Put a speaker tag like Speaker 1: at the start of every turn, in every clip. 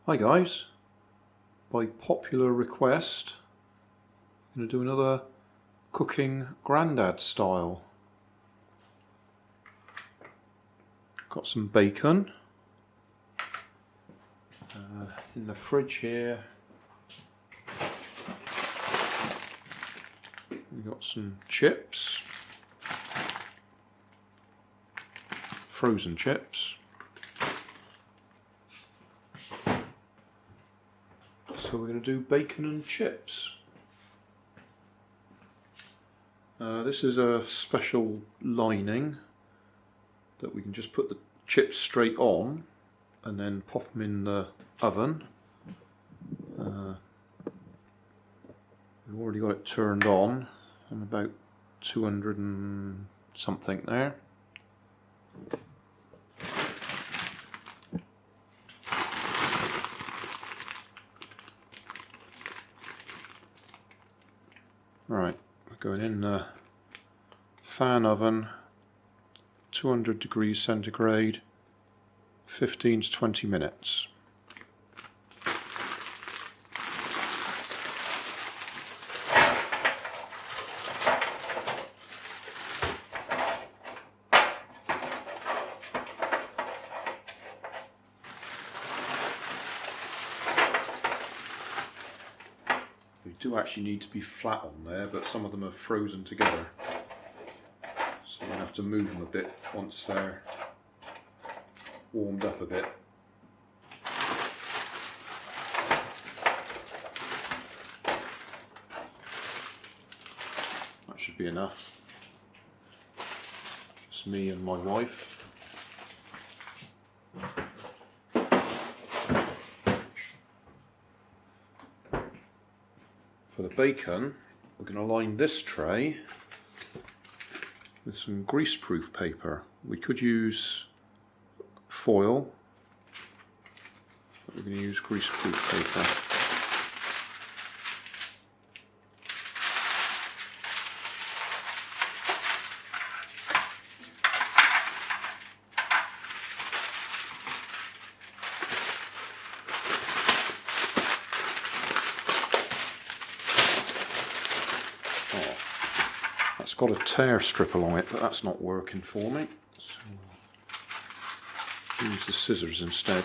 Speaker 1: Hi guys, by popular request I'm going to do another cooking Grandad style. Got some bacon in the fridge here. We've got some chips, frozen chips. So we're going to do bacon and chips. This is a special lining that we can just put the chips straight on and then pop them in the oven. We've already got it turned on about 200 and something there. Right, we're going in the fan oven, 200 degrees centigrade, 15 to 20 minutes. They do actually need to be flat on there, but some of them are frozen together, so you have to move them a bit once they're warmed up a bit. That should be enough. Just me and my wife. For the bacon, we're going to line this tray with some greaseproof paper. We could use foil, but we're going to use greaseproof paper. It's got a tear strip along it, but that's not working for me, so I'll use the scissors instead.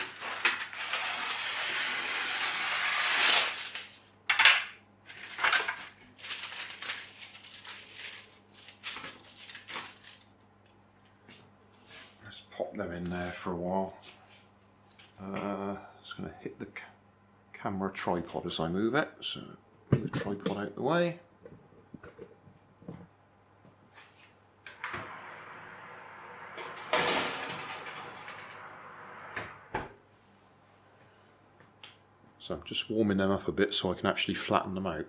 Speaker 1: Let's pop them in there for a while. It's going to hit the camera tripod as I move it, so move the tripod out the way. So I'm just warming them up a bit so I can actually flatten them out.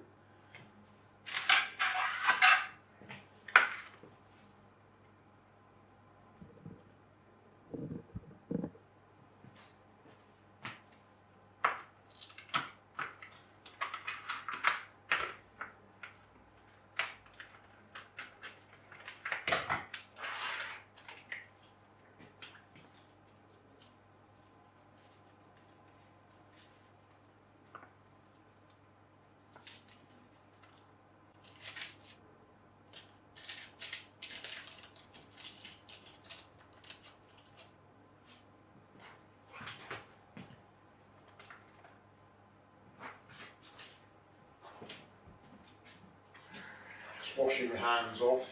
Speaker 1: Washing my hands off.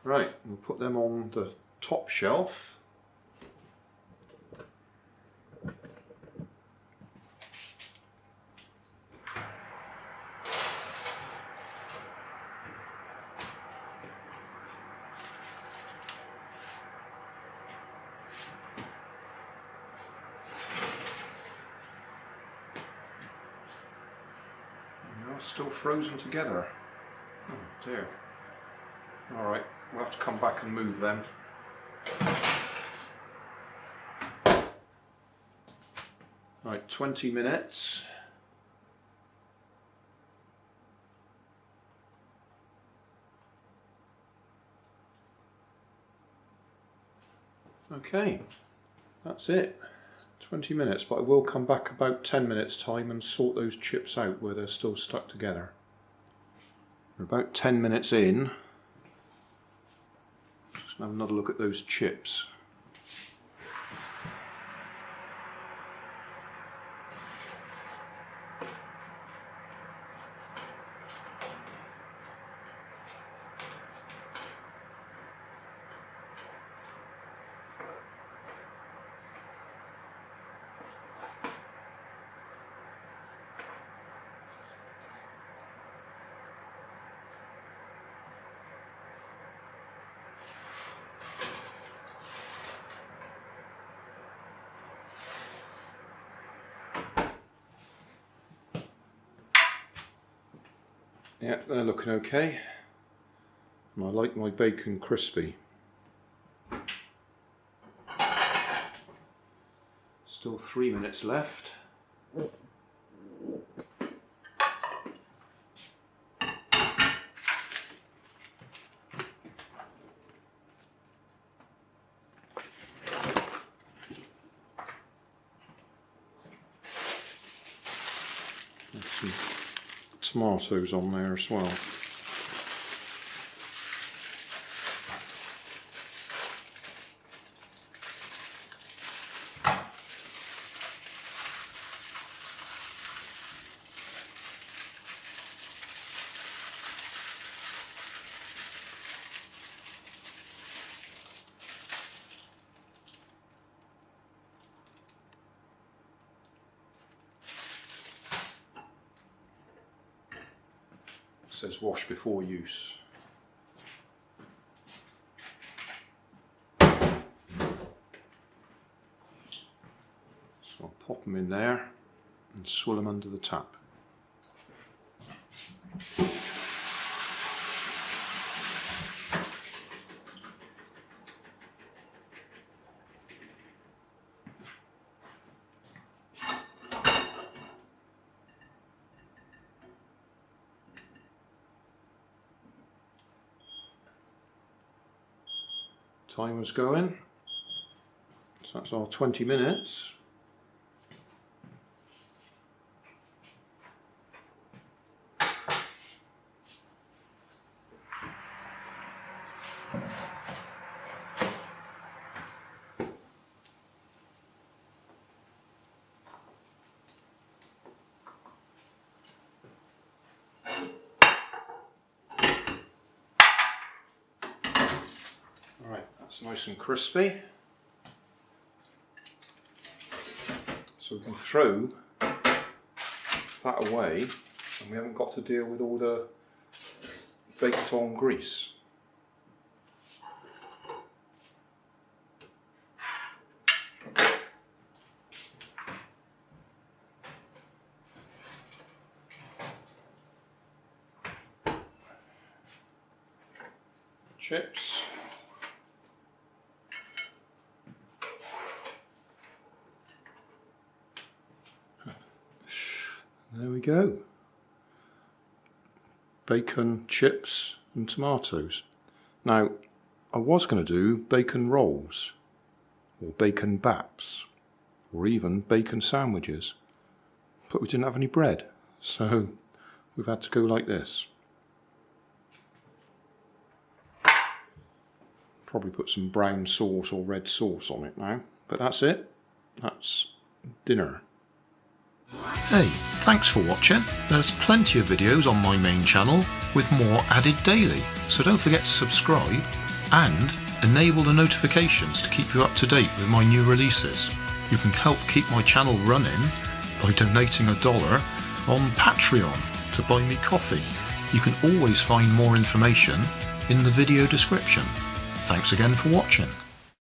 Speaker 1: Right, we'll put them on the top shelf. Still frozen together. Oh dear. Alright, we'll have to come back and move them. Right, 20 minutes. Okay, that's it. 20 minutes, but I will come back about 10 minutes time and sort those chips out where they're still stuck together. We're about 10 minutes in. Just have another look at those chips. Yeah, they're looking okay. And I like my bacon crispy. Still 3 minutes left. Some tomatoes on there as well. It says wash before use. So I'll pop them in there and swill them under the tap. Timer's going, so that's our 20 minutes. It's nice and crispy, so we can throw that away and we haven't got to deal with all the baked on grease. Chips. There we go. Bacon, chips and tomatoes. Now, I was going to do bacon rolls, or bacon baps, or even bacon sandwiches, but we didn't have any bread, so we've had to go like this. Probably put some brown sauce or red sauce on it now, but that's it. That's dinner.
Speaker 2: Hey, thanks for watching. There's plenty of videos on my main channel with more added daily, so don't forget to subscribe and enable the notifications to keep you up to date with my new releases. You can help keep my channel running by donating $1 on Patreon to buy me coffee. You can always find more information in the video description. Thanks again for watching.